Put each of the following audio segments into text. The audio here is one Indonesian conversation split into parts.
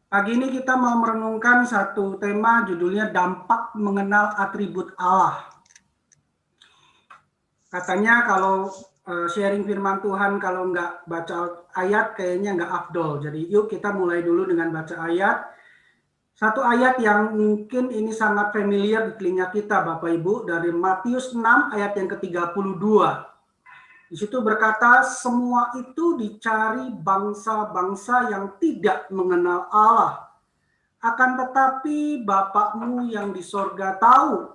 Pagi ini kita mau merenungkan satu tema judulnya dampak mengenal atribut Allah. Katanya kalau sharing firman Tuhan kalau nggak baca ayat kayaknya nggak afdol. Jadi yuk kita mulai dulu dengan baca ayat. Satu ayat yang mungkin ini sangat familiar di telinga kita Bapak Ibu dari Matius 6 ayat yang ke-32. Di situ berkata, semua itu dicari bangsa-bangsa yang tidak mengenal Allah. Akan tetapi Bapakmu yang di sorga tahu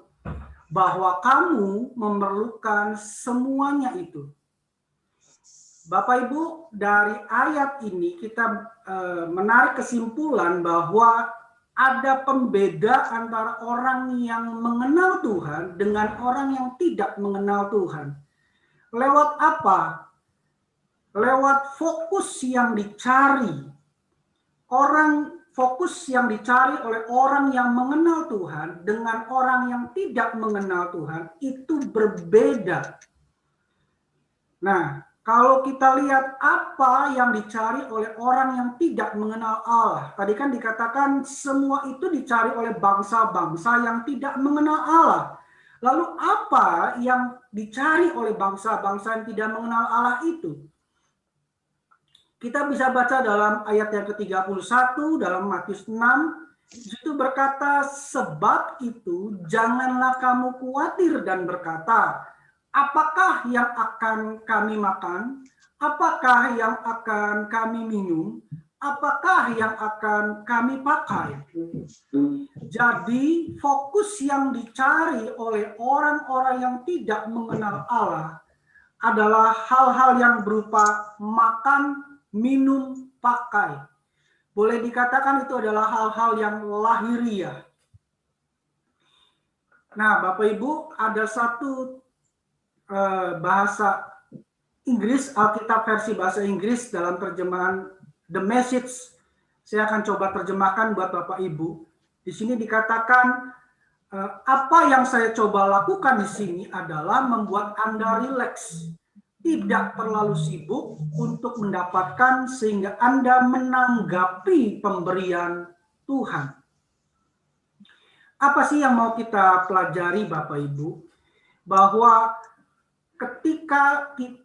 bahwa kamu memerlukan semuanya itu. Bapak Ibu, dari ayat ini kita menarik kesimpulan bahwa ada pembeda antara orang yang mengenal Tuhan dengan orang yang tidak mengenal Tuhan. Lewat apa? Lewat fokus yang dicari. Fokus yang dicari oleh orang yang mengenal Tuhan dengan orang yang tidak mengenal Tuhan itu berbeda. Nah, kalau kita lihat apa yang dicari oleh orang yang tidak mengenal Allah, tadi kan dikatakan semua itu dicari oleh bangsa-bangsa yang tidak mengenal Allah. Lalu apa yang dicari oleh bangsa-bangsa yang tidak mengenal Allah itu? Kita bisa baca dalam ayat yang ke-31 dalam Matius 6, itu berkata, sebab itu janganlah kamu khawatir dan berkata, apakah yang akan kami makan? Apakah yang akan kami minum? Apakah yang akan kami pakai? Jadi fokus yang dicari oleh orang-orang yang tidak mengenal Allah adalah hal-hal yang berupa makan, minum, pakai. Boleh dikatakan itu adalah hal-hal yang lahiriah. Nah, Bapak Ibu, ada satu bahasa Inggris, Alkitab versi bahasa Inggris dalam terjemahan The Message. Saya akan coba terjemahkan buat Bapak Ibu. Di sini dikatakan, apa yang saya coba lakukan di sini adalah membuat Anda rileks, tidak terlalu sibuk untuk mendapatkan sehingga Anda menanggapi pemberian Tuhan. Apa sih yang mau kita pelajari Bapak Ibu? Bahwa ketika kita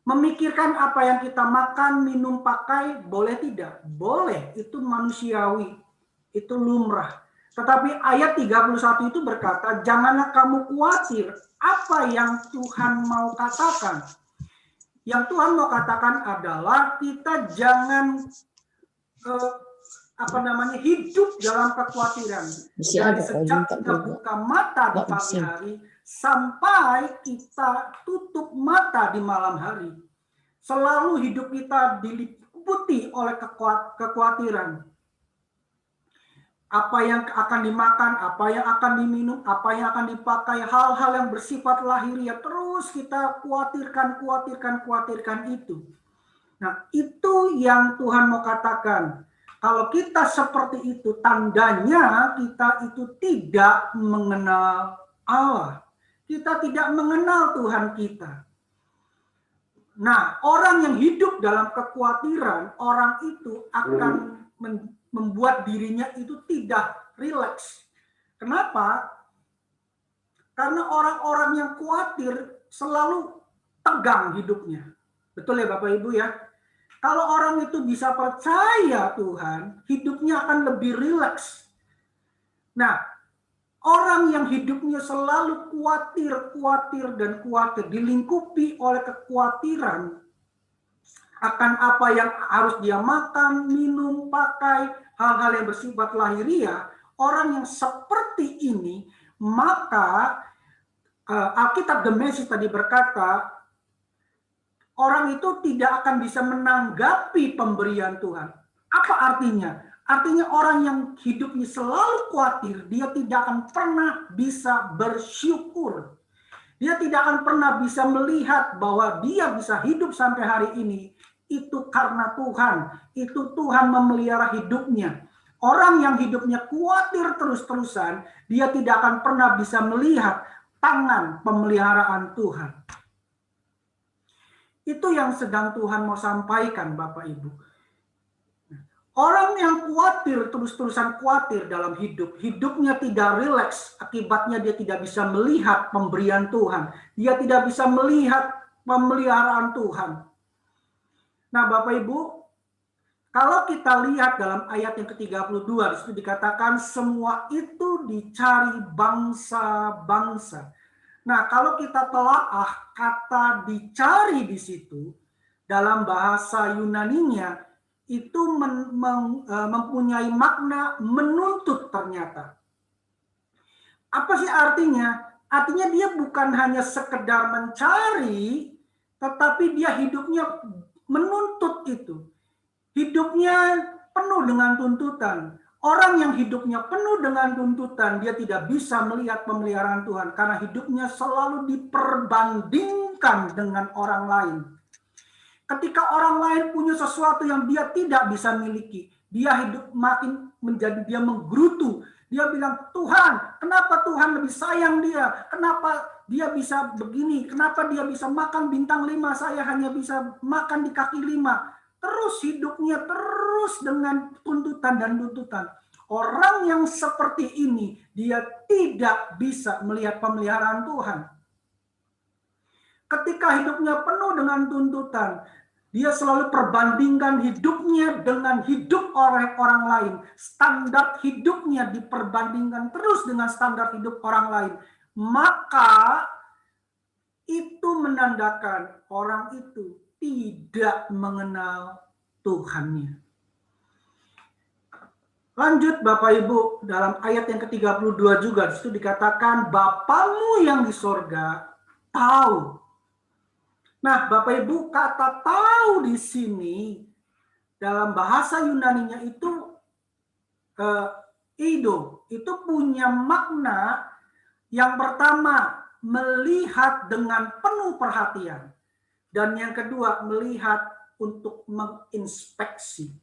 memikirkan apa yang kita makan, minum, pakai, boleh tidak? Boleh, itu manusiawi, itu lumrah. Tetapi ayat 31 itu berkata, janganlah kamu khawatir apa yang Tuhan mau katakan. Yang Tuhan mau katakan adalah kita jangan hidup dalam kekhawatiran. Dari sejak kita buka mata di pagi hari sampai kita tutup mata di malam hari, selalu hidup kita diliputi oleh kekhawatiran. Apa yang akan dimakan, apa yang akan diminum, apa yang akan dipakai, hal-hal yang bersifat lahiriah terus kita khawatirkan itu. Nah, itu yang Tuhan mau katakan. Kalau kita seperti itu, tandanya kita itu tidak mengenal Allah. Kita tidak mengenal Tuhan kita. Nah, orang yang hidup dalam kekhawatiran, orang itu akan membuat dirinya itu tidak rileks. Kenapa? Karena orang-orang yang khawatir selalu tegang hidupnya. Betul ya Bapak Ibu ya? Kalau orang itu bisa percaya Tuhan, hidupnya akan lebih rileks. Nah, orang yang hidupnya selalu khawatir, dilingkupi oleh kekhawatiran akan apa yang harus dia makan, minum, pakai, hal-hal yang bersifat lahiriah, orang yang seperti ini, maka Alkitab The Message tadi berkata, orang itu tidak akan bisa menanggapi pemberian Tuhan. Apa artinya? Artinya orang yang hidupnya selalu khawatir, dia tidak akan pernah bisa bersyukur. Dia tidak akan pernah bisa melihat bahwa dia bisa hidup sampai hari ini. Itu karena Tuhan. Itu Tuhan memelihara hidupnya. Orang yang hidupnya khawatir terus-terusan, dia tidak akan pernah bisa melihat tangan pemeliharaan Tuhan. Itu yang sedang Tuhan mau sampaikan Bapak Ibu. Orang yang khawatir, terus-terusan khawatir dalam hidup, hidupnya tidak rileks, akibatnya dia tidak bisa melihat pemberian Tuhan. Dia tidak bisa melihat pemeliharaan Tuhan. Nah, Bapak Ibu, kalau kita lihat dalam ayat yang ke-32, di situ dikatakan semua itu dicari bangsa-bangsa. Nah, kalau kita telaah kata dicari di situ, dalam bahasa Yunaninya, itu mempunyai makna menuntut ternyata. Apa sih artinya? Artinya dia bukan hanya sekedar mencari, tetapi dia hidupnya menuntut itu. Hidupnya penuh dengan tuntutan. Orang yang hidupnya penuh dengan tuntutan, dia tidak bisa melihat pemeliharaan Tuhan karena hidupnya selalu diperbandingkan dengan orang lain. Ketika orang lain punya sesuatu yang dia tidak bisa miliki, dia hidup makin menjadi dia menggerutu. Dia bilang, Tuhan, kenapa Tuhan lebih sayang dia? Kenapa dia bisa begini? Kenapa dia bisa makan bintang 5, saya hanya bisa makan di kaki 5? Terus hidupnya terus dengan tuntutan dan tuntutan. Orang yang seperti ini, dia tidak bisa melihat pemeliharaan Tuhan. Ketika hidupnya penuh dengan tuntutan, dia selalu perbandingkan hidupnya dengan hidup orang lain. Standar hidupnya diperbandingkan terus dengan standar hidup orang lain. Maka itu menandakan orang itu tidak mengenal Tuhannya. Lanjut Bapak Ibu, dalam ayat yang ke-32 juga, disitu dikatakan, Bapamu yang di sorga tahu. Nah, Bapak Ibu, kata tahu di sini dalam bahasa Yunaninya itu ido, itu punya makna yang pertama melihat dengan penuh perhatian dan yang kedua melihat untuk menginspeksi.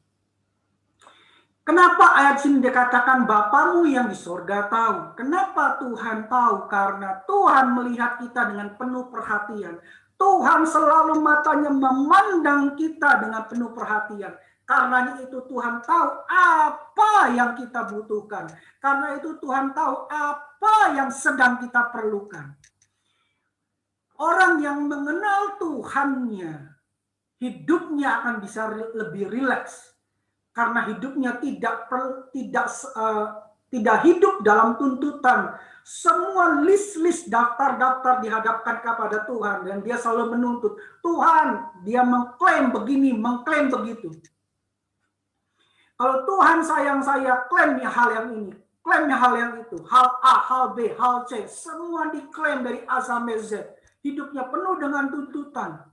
Kenapa ayat sini dikatakan Bapamu yang di sorga tahu? Kenapa Tuhan tahu? Karena Tuhan melihat kita dengan penuh perhatian. Tuhan selalu matanya memandang kita dengan penuh perhatian. Karena itu Tuhan tahu apa yang kita butuhkan. Karena itu Tuhan tahu apa yang sedang kita perlukan. Orang yang mengenal Tuhannya, hidupnya akan bisa lebih rileks. Karena hidupnya tidak hidup dalam tuntutan. Semua list-list daftar-daftar dihadapkan kepada Tuhan dan dia selalu menuntut. Tuhan, dia mengklaim begini, mengklaim begitu. Kalau Tuhan sayang saya, klaimnya hal yang ini, klaimnya hal yang itu, hal A, hal B, hal C, semua diklaim dari A sampai Z. Hidupnya penuh dengan tuntutan.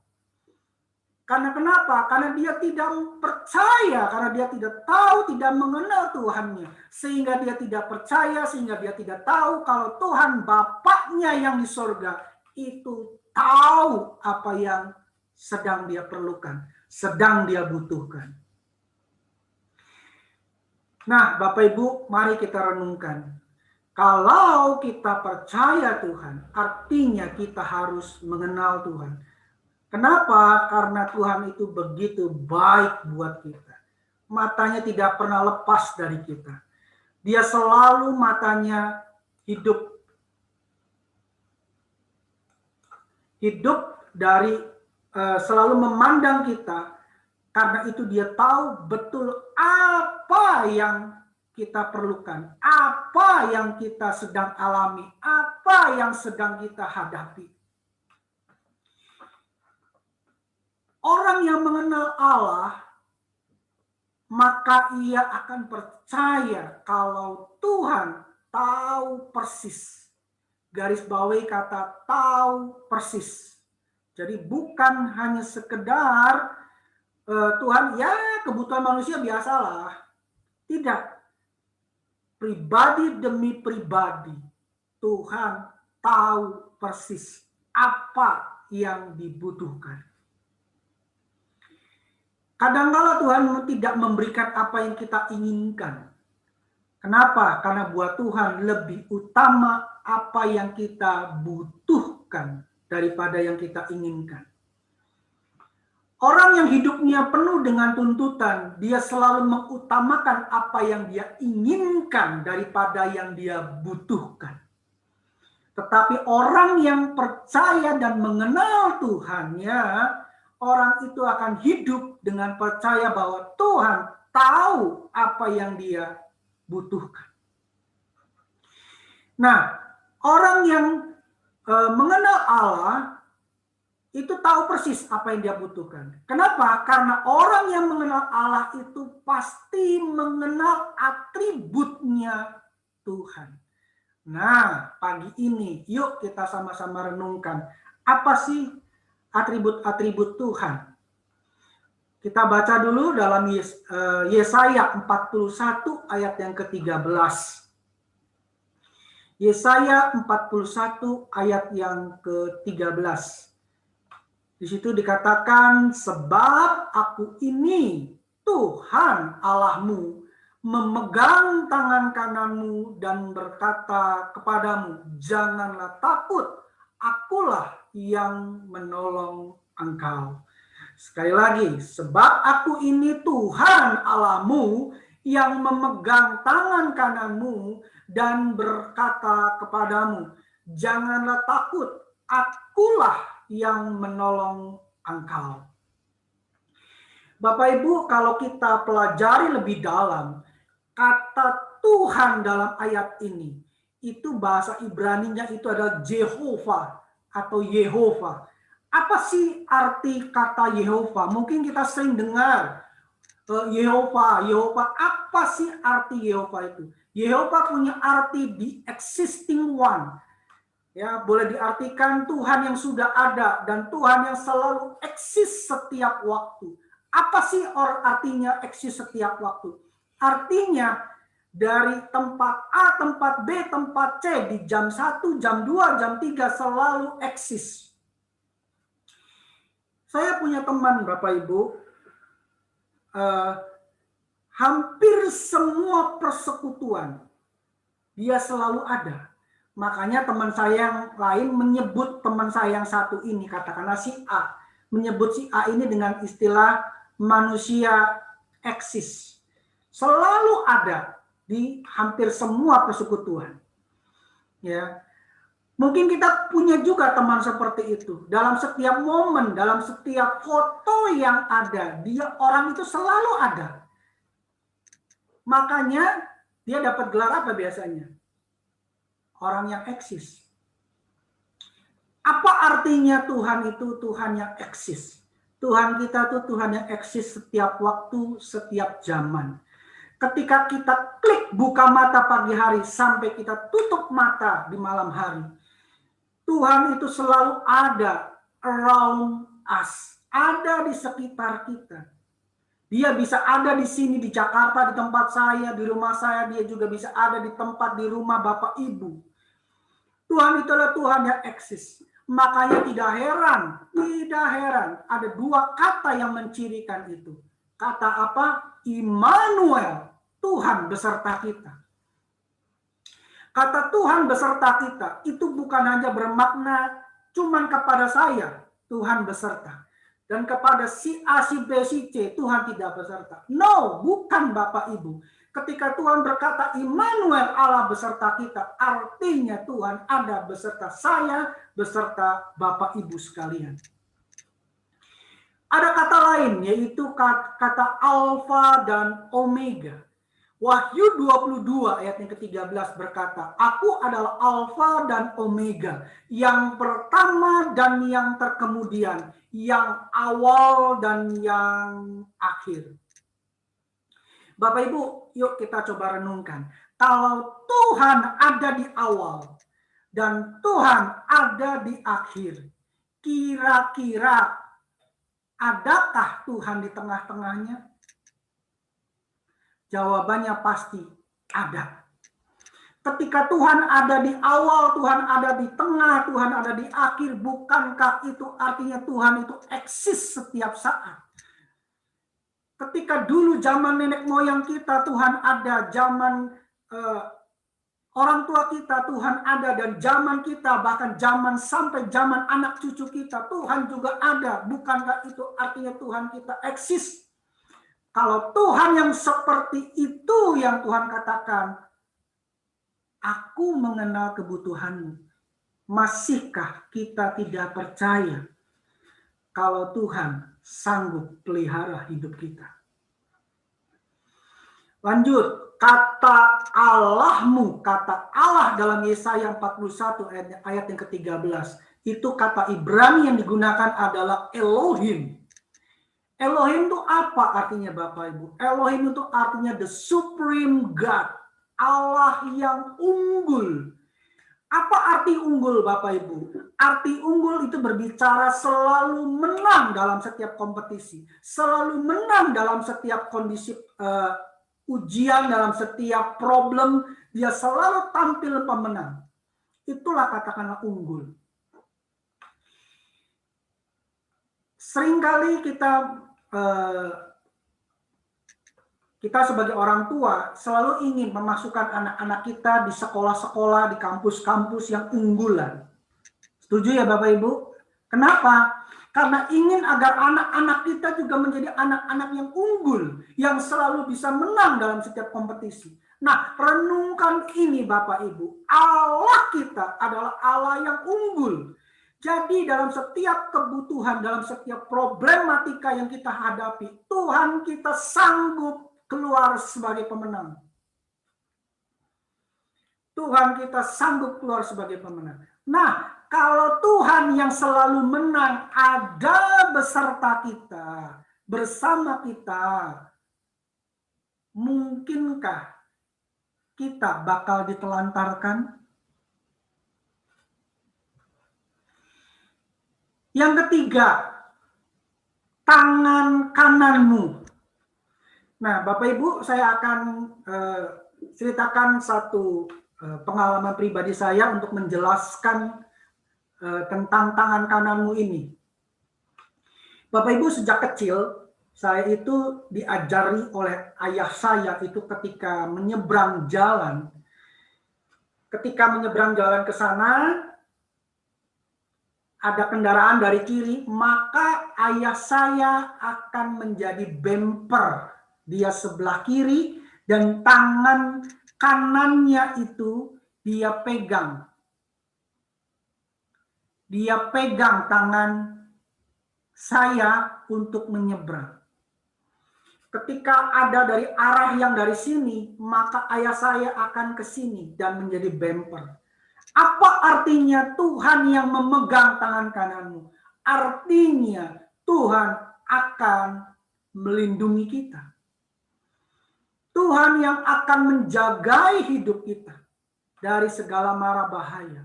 Karena kenapa? Karena dia tidak percaya, karena dia tidak tahu, tidak mengenal Tuhannya. Sehingga dia tidak percaya, sehingga dia tidak tahu kalau Tuhan Bapaknya yang di sorga itu tahu apa yang sedang dia perlukan, sedang dia butuhkan. Nah, Bapak Ibu, mari kita renungkan. Kalau kita percaya Tuhan, artinya kita harus mengenal Tuhan. Kenapa? Karena Tuhan itu begitu baik buat kita. Matanya tidak pernah lepas dari kita. Dia selalu matanya hidup dari selalu memandang kita. Karena itu dia tahu betul apa yang kita perlukan, apa yang kita sedang alami, apa yang sedang kita hadapi. Orang yang mengenal Allah, maka ia akan percaya kalau Tuhan tahu persis. Garis bawahi kata tahu persis. Jadi bukan hanya sekedar Tuhan, ya kebutuhan manusia biasalah. Tidak. Pribadi demi pribadi, Tuhan tahu persis apa yang dibutuhkan. Kadang-kala Tuhan tidak memberikan apa yang kita inginkan. Kenapa? Karena buat Tuhan lebih utama apa yang kita butuhkan daripada yang kita inginkan. Orang yang hidupnya penuh dengan tuntutan, dia selalu mengutamakan apa yang dia inginkan daripada yang dia butuhkan. Tetapi orang yang percaya dan mengenal Tuhannya, orang itu akan hidup dengan percaya bahwa Tuhan tahu apa yang dia butuhkan. Nah, orang yang mengenal Allah itu tahu persis apa yang dia butuhkan. Kenapa? Karena orang yang mengenal Allah itu pasti mengenal atributnya Tuhan. Nah, pagi ini yuk kita sama-sama renungkan. Apa sih atribut-atribut Tuhan? Kita baca dulu dalam Yesaya 41 ayat yang ke-13. Yesaya 41 ayat yang ke-13. Di situ dikatakan, sebab aku ini Tuhan Allahmu, memegang tangan kananmu dan berkata kepadamu, janganlah takut, akulah yang menolong engkau. Sekali lagi, sebab aku ini Tuhan Allahmu yang memegang tangan kananmu dan berkata kepadamu, janganlah takut, akulah yang menolong engkau. Bapak Ibu, kalau kita pelajari lebih dalam, kata Tuhan dalam ayat ini, itu bahasa Ibrani-nya itu adalah Jehovah atau Yehova. Apa sih arti kata Yehova? Mungkin kita sering dengar Yehova, Yehova. Apa sih arti Yehova itu? Yehova punya arti the existing one. Ya, boleh diartikan Tuhan yang sudah ada dan Tuhan yang selalu eksis setiap waktu. Apa sih artinya eksis setiap waktu? Artinya dari tempat A, tempat B, tempat C di jam 1, jam 2, jam 3 selalu eksis. Saya punya teman Bapak Ibu, hampir semua persekutuan dia selalu ada. Makanya teman saya yang lain menyebut teman saya yang satu ini, katakanlah si A, menyebut si A ini dengan istilah manusia eksis. Selalu ada di hampir semua persekutuan. Ya. Mungkin kita punya juga teman seperti itu. Dalam setiap momen, dalam setiap foto yang ada, dia orang itu selalu ada. Makanya dia dapat gelar apa biasanya? Orang yang eksis. Apa artinya Tuhan itu Tuhan yang eksis? Tuhan kita itu Tuhan yang eksis setiap waktu, setiap zaman. Ketika kita klik buka mata pagi hari sampai kita tutup mata di malam hari, Tuhan itu selalu ada around us, ada di sekitar kita. Dia bisa ada di sini di Jakarta, di tempat saya, di rumah saya, dia juga bisa ada di tempat di rumah Bapak Ibu. Tuhan itu adalah Tuhan yang eksis. Makanya tidak heran ada dua kata yang mencirikan itu. Kata apa? Immanuel, Tuhan beserta kita. Kata Tuhan beserta kita itu bukan hanya bermakna cuman kepada saya, Tuhan beserta. Dan kepada si A, si B, si C, Tuhan tidak beserta. No, bukan Bapak Ibu. Ketika Tuhan berkata Immanuel, Allah beserta kita, artinya Tuhan ada beserta saya, beserta Bapak Ibu sekalian. Ada kata lain, yaitu kata Alfa dan Omega. Wahyu 22 ayat yang ke-13 berkata, aku adalah Alfa dan Omega, yang pertama dan yang terkemudian, yang awal dan yang akhir. Bapak Ibu, yuk kita coba renungkan. Kalau Tuhan ada di awal dan Tuhan ada di akhir, kira-kira adakah Tuhan di tengah-tengahnya? Jawabannya pasti ada. Ketika Tuhan ada di awal, Tuhan ada di tengah, Tuhan ada di akhir, bukankah itu artinya Tuhan itu eksis setiap saat? Ketika dulu zaman nenek moyang kita, Tuhan ada, zaman Orang tua kita, Tuhan ada, dan zaman kita, bahkan zaman sampai zaman anak cucu kita, Tuhan juga ada. Bukankah itu artinya Tuhan kita eksis? Kalau Tuhan yang seperti itu yang Tuhan katakan, aku mengenal kebutuhanmu. Masihkah kita tidak percaya kalau Tuhan sanggup pelihara hidup kita? Lanjut, kata Allahmu, kata Allah dalam Yesaya 41 ayat yang ke-13. Itu kata Ibrani yang digunakan adalah Elohim. Elohim itu apa artinya Bapak Ibu? Elohim itu artinya the supreme God. Allah yang unggul. Apa arti unggul Bapak Ibu? Arti unggul itu berbicara selalu menang dalam setiap kompetisi. Selalu menang dalam setiap kondisi ujian, dalam setiap problem, dia selalu tampil pemenang. Itulah katakanlah unggul. Seringkali kita sebagai orang tua selalu ingin memasukkan anak-anak kita di sekolah-sekolah, di kampus-kampus yang unggulan. Setuju ya Bapak Ibu? Kenapa? Karena ingin agar anak-anak kita juga menjadi anak-anak yang unggul, yang selalu bisa menang dalam setiap kompetisi. Nah, renungkan ini Bapak Ibu. Allah kita adalah Allah yang unggul. Jadi dalam setiap kebutuhan, dalam setiap problematika yang kita hadapi, Tuhan kita sanggup keluar sebagai pemenang. Tuhan kita sanggup keluar sebagai pemenang. Nah, kalau Tuhan yang selalu menang ada beserta kita, bersama kita, mungkinkah kita bakal ditelantarkan? Yang ketiga, tangan kananmu. Nah, Bapak Ibu, saya akan ceritakan satu pengalaman pribadi saya untuk menjelaskan tentang tangan kananmu ini. Bapak Ibu, sejak kecil saya itu diajari oleh ayah saya itu ketika menyeberang jalan. Ketika menyeberang jalan ke sana, ada kendaraan dari kiri, maka ayah saya akan menjadi bumper. Dia sebelah kiri dan tangan kanannya itu dia pegang. Dia pegang tangan saya untuk menyeberang. Ketika ada dari arah yang dari sini, maka ayah saya akan ke sini dan menjadi bumper. Apa artinya Tuhan yang memegang tangan kananmu? Artinya Tuhan akan melindungi kita. Tuhan yang akan menjagai hidup kita dari segala mara bahaya.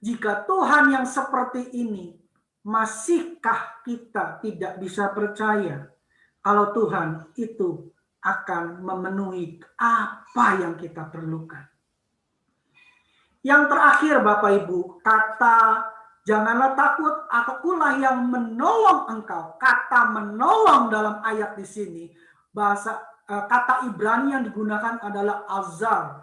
Jika Tuhan yang seperti ini, masihkah kita tidak bisa percaya kalau Tuhan itu akan memenuhi apa yang kita perlukan? Yang terakhir Bapak Ibu, kata janganlah takut, akulah yang menolong engkau. Kata menolong dalam ayat di sini, bahasa kata Ibrani yang digunakan adalah azar.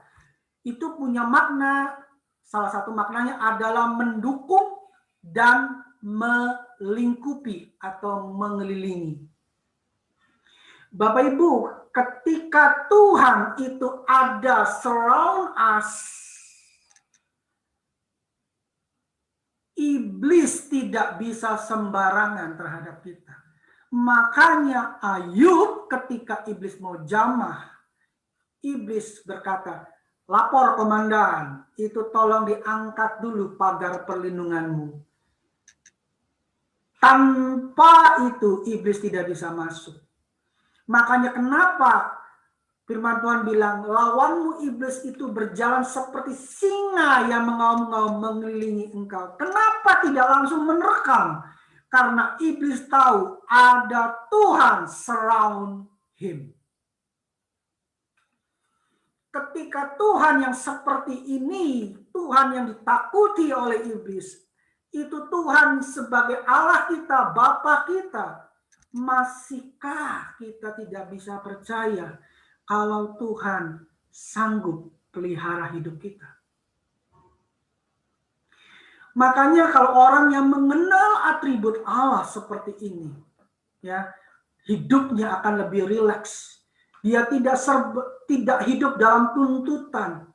Itu punya makna, salah satu maknanya adalah mendukung dan melingkupi atau mengelilingi. Bapak Ibu, ketika Tuhan itu ada surround us, iblis tidak bisa sembarangan terhadap kita. Makanya Ayub ketika iblis mau jamah, iblis berkata, lapor komandan, itu tolong diangkat dulu pagar perlindunganmu. Tanpa itu iblis tidak bisa masuk. Makanya kenapa firman Tuhan bilang, lawanmu iblis itu berjalan seperti singa yang mengaum-ngaum mengelilingi engkau. Kenapa tidak langsung menerkam? Karena iblis tahu ada Tuhan surround him. Ketika Tuhan yang seperti ini, Tuhan yang ditakuti oleh iblis, itu Tuhan sebagai Allah kita, Bapa kita, masihkah kita tidak bisa percaya kalau Tuhan sanggup pelihara hidup kita. Makanya kalau orang yang mengenal atribut Allah seperti ini, ya, hidupnya akan lebih rileks. Dia tidak hidup dalam tuntutan.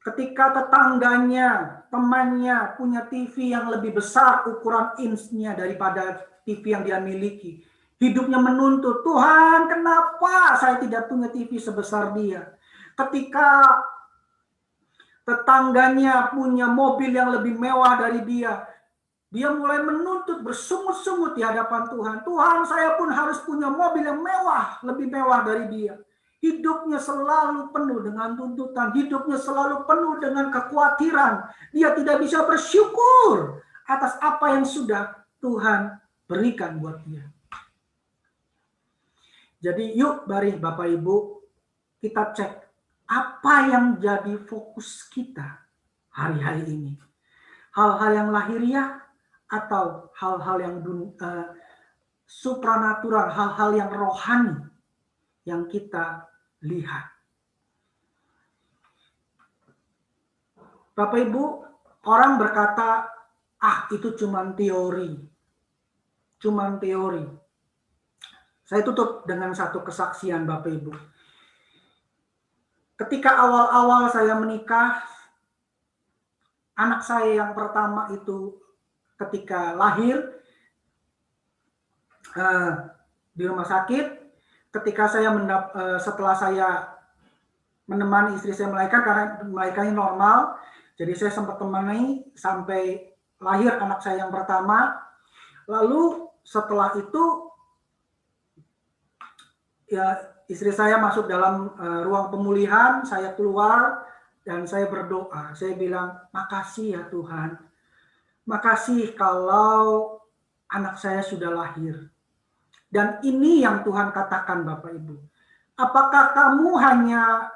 Ketika tetangganya, temannya punya TV yang lebih besar ukuran inchnya daripada TV yang dia miliki, hidupnya menuntut, Tuhan, kenapa saya tidak punya TV sebesar dia? Ketika tetangganya punya mobil yang lebih mewah dari dia, dia mulai menuntut bersungut-sungut di hadapan Tuhan. Tuhan, saya pun harus punya mobil yang mewah, lebih mewah dari dia. Hidupnya selalu penuh dengan tuntutan. Hidupnya selalu penuh dengan kekhawatiran. Dia tidak bisa bersyukur atas apa yang sudah Tuhan berikan buat dia. Jadi yuk mari Bapak Ibu, kita cek apa yang jadi fokus kita hari-hari ini. Hal-hal yang lahiriah atau hal-hal yang supranatural, hal-hal yang rohani yang kita lihat. Bapak Ibu, orang berkata, itu cuman teori. Cuman teori. Saya tutup dengan satu kesaksian Bapak Ibu. Ketika awal-awal saya menikah, anak saya yang pertama itu ketika lahir di rumah sakit, ketika saya setelah saya menemani istri saya melahirkan, karena melahirkannya normal, jadi saya sempat temani sampai lahir anak saya yang pertama. Lalu setelah itu ya istri saya masuk dalam ruang pemulihan, saya keluar dan saya berdoa. Saya bilang, makasih ya Tuhan. Makasih kalau anak saya sudah lahir. Dan ini yang Tuhan katakan Bapak Ibu. Apakah kamu hanya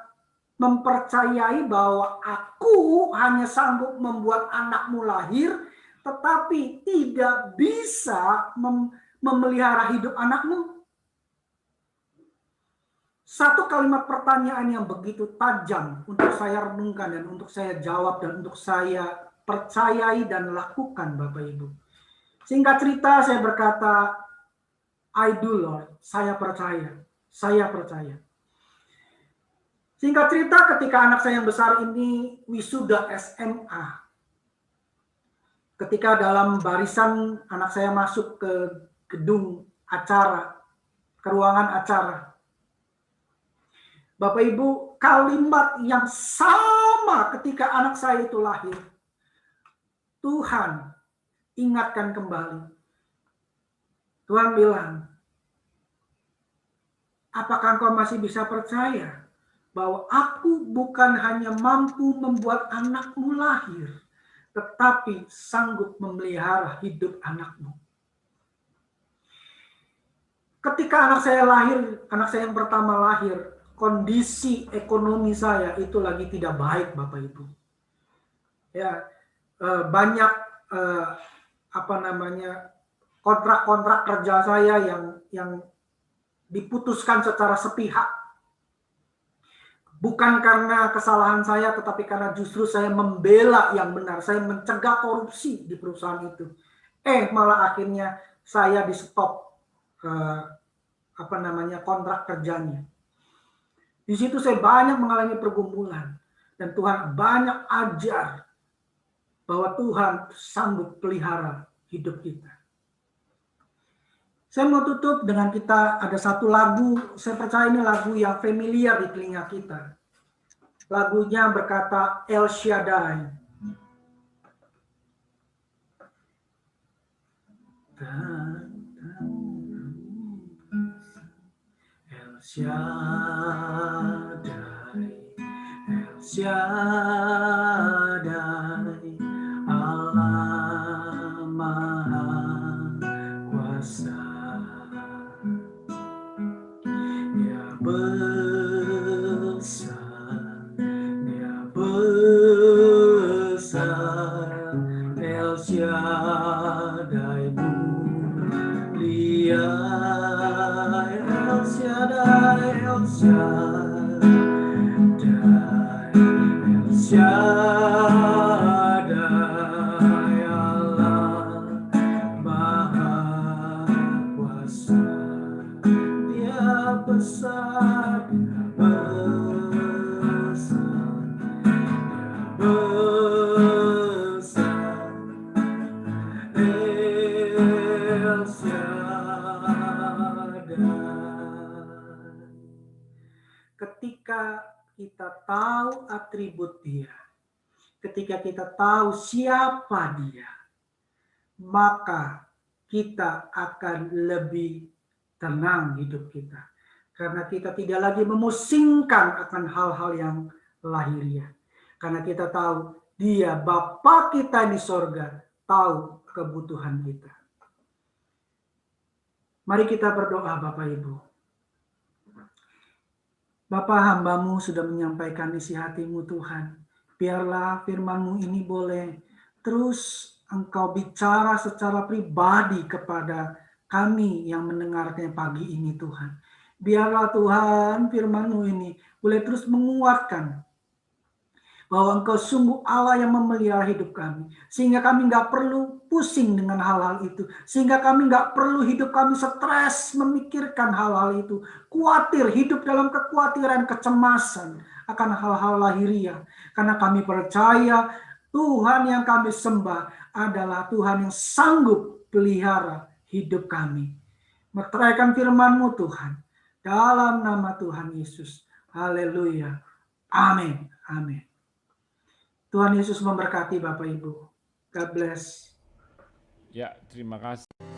mempercayai bahwa aku hanya sanggup membuat anakmu lahir, tetapi tidak bisa memelihara hidup anakmu? Satu kalimat pertanyaan yang begitu tajam untuk saya renungkan dan untuk saya jawab dan untuk saya percayai dan lakukan Bapak Ibu. Singkat cerita saya berkata, I do Lord, saya percaya, saya percaya. Singkat cerita ketika anak saya yang besar ini wisuda SMA, ketika dalam barisan anak saya masuk ke gedung acara, ke ruangan acara, Bapak Ibu, kalimat yang sama ketika anak saya itu lahir, Tuhan ingatkan kembali. Tuhan bilang, apakah engkau masih bisa percaya bahwa aku bukan hanya mampu membuat anakmu lahir, tetapi sanggup memelihara hidup anakmu. Ketika anak saya lahir, anak saya yang pertama lahir, kondisi ekonomi saya itu lagi tidak baik Bapak Ibu. Ya, banyak kontrak-kontrak kerja saya yang diputuskan secara sepihak. Bukan karena kesalahan saya, tetapi karena justru saya membela yang benar. Saya mencegah korupsi di perusahaan itu. Malah akhirnya saya di stop kontrak kerjanya. Di situ saya banyak mengalami pergumulan dan Tuhan banyak ajar bahwa Tuhan sanggup pelihara hidup kita. Saya mau tutup dengan kita ada satu lagu, saya percaya ini lagu yang familiar di telinga kita. Lagunya berkata El Shaddai. El Shaddai, El Shaddai, Allah Maha Kuasa. Dia besar, El Shaddai mulia. El Shaddai, El Shaddai. Shaddai Allah Maha Kuasa, Dia besar, besar, El Shaddai. Ketika kita tahu atribut Dia, ketika kita tahu siapa Dia, maka kita akan lebih tenang hidup kita. Karena kita tidak lagi memusingkan akan hal-hal yang lahiriah. Karena kita tahu Dia, Bapa kita di sorga, tahu kebutuhan kita. Mari kita berdoa Bapak Ibu. Bapa, hamba-Mu sudah menyampaikan isi hati-Mu Tuhan. Biarlah firman-Mu ini boleh terus Engkau bicara secara pribadi kepada kami yang mendengarnya pagi ini Tuhan. Biarlah Tuhan firman-Mu ini boleh terus menguatkan bahwa Engkau sungguh Allah yang memelihara hidup kami. Sehingga kami nggak perlu pusing dengan hal-hal itu. Sehingga kami nggak perlu hidup kami stres memikirkan hal-hal itu. Khawatir, hidup dalam kekhawatiran, kecemasan akan hal-hal lahiriah. Karena kami percaya Tuhan yang kami sembah adalah Tuhan yang sanggup pelihara hidup kami. Meteraikan firman-Mu Tuhan. Dalam nama Tuhan Yesus. Haleluya. Amin. Amin. Tuhan Yesus memberkati Bapak Ibu. God bless. Ya, terima kasih.